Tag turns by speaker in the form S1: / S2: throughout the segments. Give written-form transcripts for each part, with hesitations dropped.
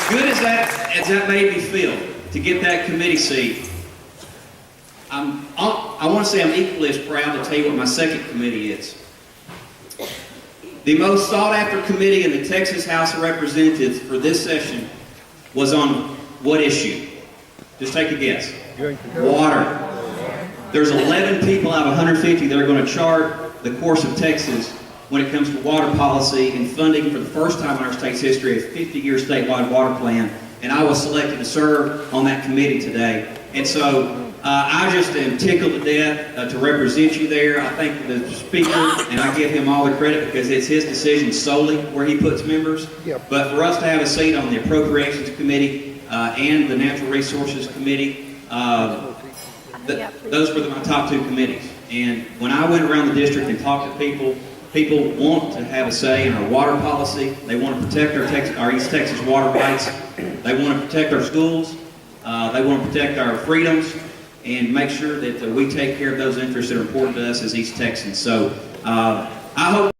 S1: good as that made me feel to get that committee seat, I want to say I'm equally as proud to tell you what my second committee is. The most sought-after committee in the Texas House of Representatives for this session was on what issue? Just take a guess. Water. There's 11 people out of 150 that are going to chart the course of Texas when it comes to water policy and funding for the first time in our state's history, a 50-year statewide water plan. And I was selected to serve on that committee today. And so I just am tickled to death to represent you there. I thank the speaker, and I give him all the credit because it's his decision solely where he puts members.
S2: Yep.
S1: But for us to have a seat on the Appropriations Committee and the Natural Resources Committee, those were my top two committees. And when I went around the district and talked to people, people want to have a say in our water policy. They want to protect our East Texas water rights. They want to protect our schools. They want to protect our freedoms and make sure that we take care of those interests that are important to us as East Texans. So I hope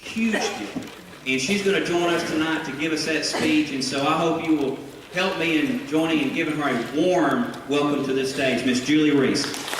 S1: huge deal. And she's going to join us tonight to give us that speech, and so I hope you will help me in joining and giving her a warm welcome to this stage, Miss Julie Reese.